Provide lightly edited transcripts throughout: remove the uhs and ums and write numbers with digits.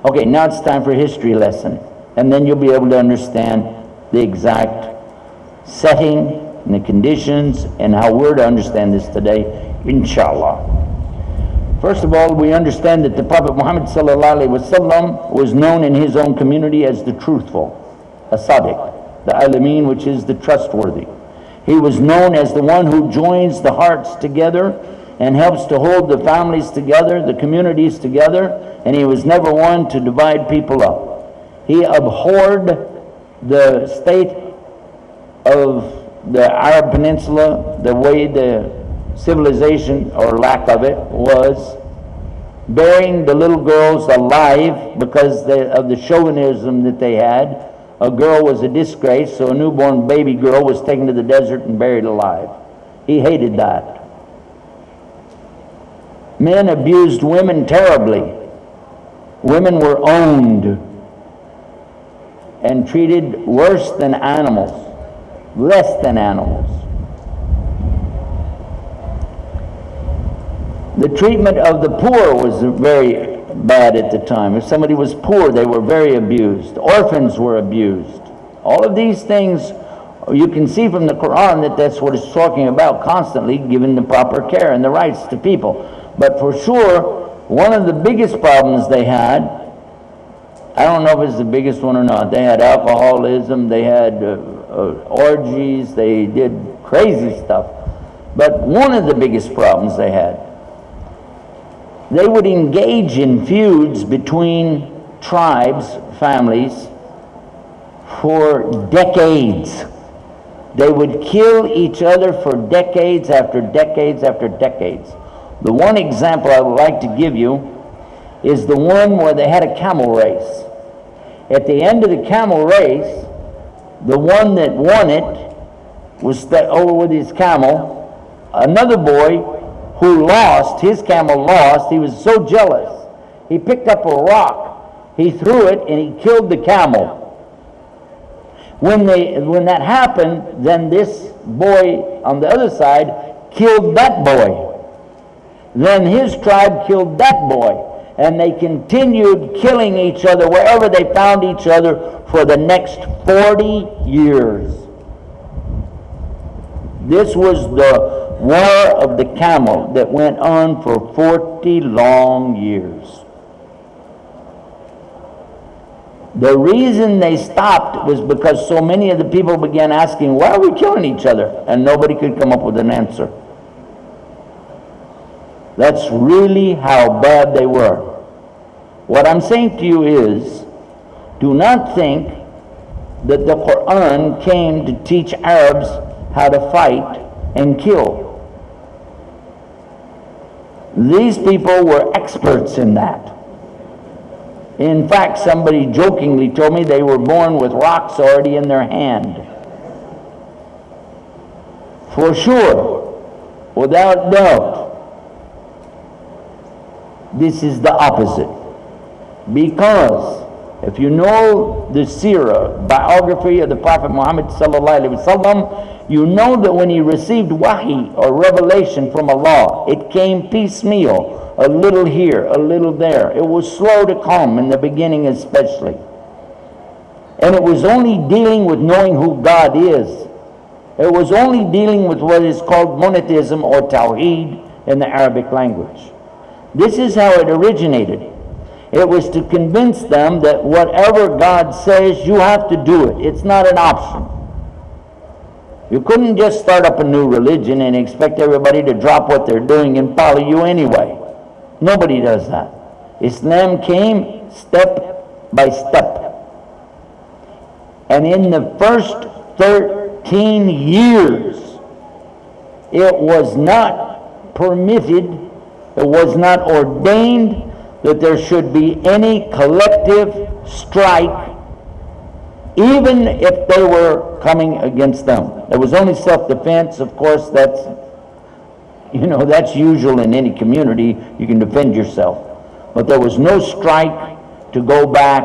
Okay, now it's time for a history lesson. And then you'll be able to understand the exact setting and the conditions and how we're to understand this today, inshallah. First of all, we understand that the Prophet Muhammad ﷺ was known in his own community as the truthful, as-sadiq, the alameen, which is the trustworthy. He was known as the one who joins the hearts together and helps to hold the families together, the communities together, and he was never one to divide people up. He abhorred the state of the Arab Peninsula, the way the civilization, or lack of it, was, burying the little girls alive because of the chauvinism that they had. A girl was a disgrace, so a newborn baby girl was taken to the desert and buried alive. He hated that. Men abused women terribly. Women were owned and treated worse than animals, less than animals. The treatment of the poor was very bad at the time. If somebody was poor, they were very abused. Orphans were abused. All of these things, you can see from the Qur'an that that's what it's talking about constantly, giving the proper care and the rights to people. But for sure, one of the biggest problems they had, I don't know if it's the biggest one or not, they had alcoholism, they had orgies, they did crazy stuff. But one of the biggest problems they had, they would engage in feuds between tribes, families, for decades. They would kill each other for decades after decades after decades. The one example I would like to give you is the one where they had a camel race. At the end of the camel race, the one that won it was over with his camel. Another boy who lost, his camel lost, he was so jealous. He picked up a rock, he threw it, and he killed the camel. When that happened, then this boy on the other side killed that boy. Then his tribe killed that boy. And they continued killing each other wherever they found each other for the next 40 years. This was the War of the Camel that went on for 40 long years. The reason they stopped was because so many of the people began asking, why are we killing each other? And nobody could come up with an answer. That's really how bad they were. What I'm saying to you is, do not think that the Qur'an came to teach Arabs how to fight and kill. These people were experts in that. In fact, somebody jokingly told me they were born with rocks already in their hand. For sure, without doubt, this is the opposite. Because if you know the seerah, biography of the Prophet Muhammad ﷺ, you know that when he received wahi or revelation from Allah, it came piecemeal, a little here, a little there. It was slow to come in the beginning especially. And it was only dealing with knowing who God is. It was only dealing with what is called monotheism or tawheed in the Arabic language. This is how it originated. It was to convince them that whatever God says, you have to do it. It's not an option. You couldn't just start up a new religion and expect everybody to drop what they're doing and follow you anyway. Nobody does that. Islam came step by step. And in the first 13 years, it was not permitted, it was not ordained that there should be any collective strike, even if they were coming against them. There was only self-defense. Of course, that's usual in any community. You can defend yourself. But there was no strike to go back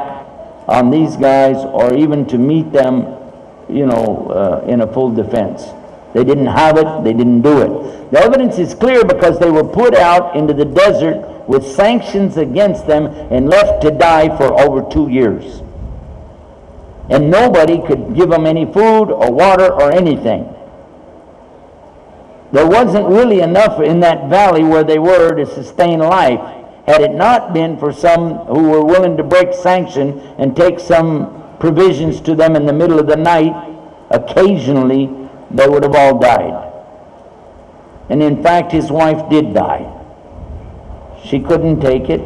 on these guys or even to meet them, in a full defense. They didn't have it, they didn't do it. The evidence is clear because they were put out into the desert with sanctions against them and left to die for over 2 years. And nobody could give them any food or water or anything. There wasn't really enough in that valley where they were to sustain life. Had it not been for some who were willing to break sanction and take some provisions to them in the middle of the night, occasionally they would have all died. And in fact, his wife did die. She couldn't take it.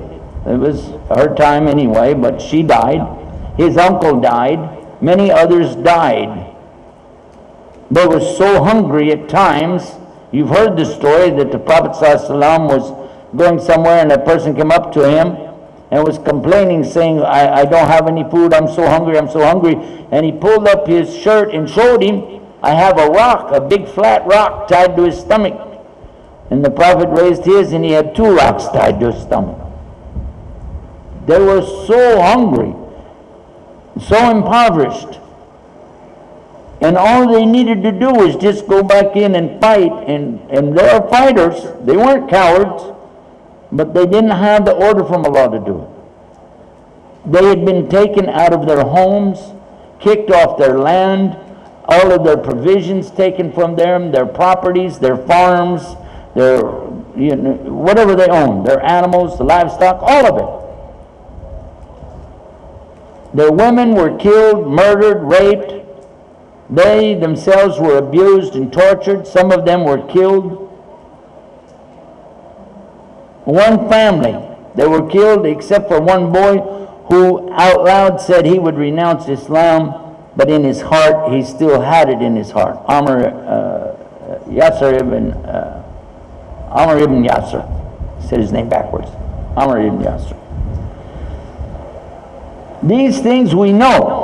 It was her time anyway, but she died. His uncle died. Many others died. They were so hungry at times. You've heard the story that the Prophet ﷺ was going somewhere and a person came up to him and was complaining, saying, I don't have any food, I'm so hungry, I'm so hungry. And he pulled up his shirt and showed him, I have a rock, a big flat rock tied to his stomach. And the Prophet raised his and he had 2 rocks tied to his stomach. They were so hungry, so impoverished. And all they needed to do was just go back in and fight. And they are fighters. They weren't cowards. But they didn't have the order from Allah to do it. They had been taken out of their homes, kicked off their land, all of their provisions taken from them, their properties, their farms, their, whatever they owned, their animals, the livestock, all of it. Their women were killed, murdered, raped. They themselves were abused and tortured. Some of them were killed. One family, they were killed except for one boy who out loud said he would renounce Islam, but in his heart, he still had it in his heart. Amr ibn Yasser. He said his name backwards. Amr ibn Yasser. These things we know.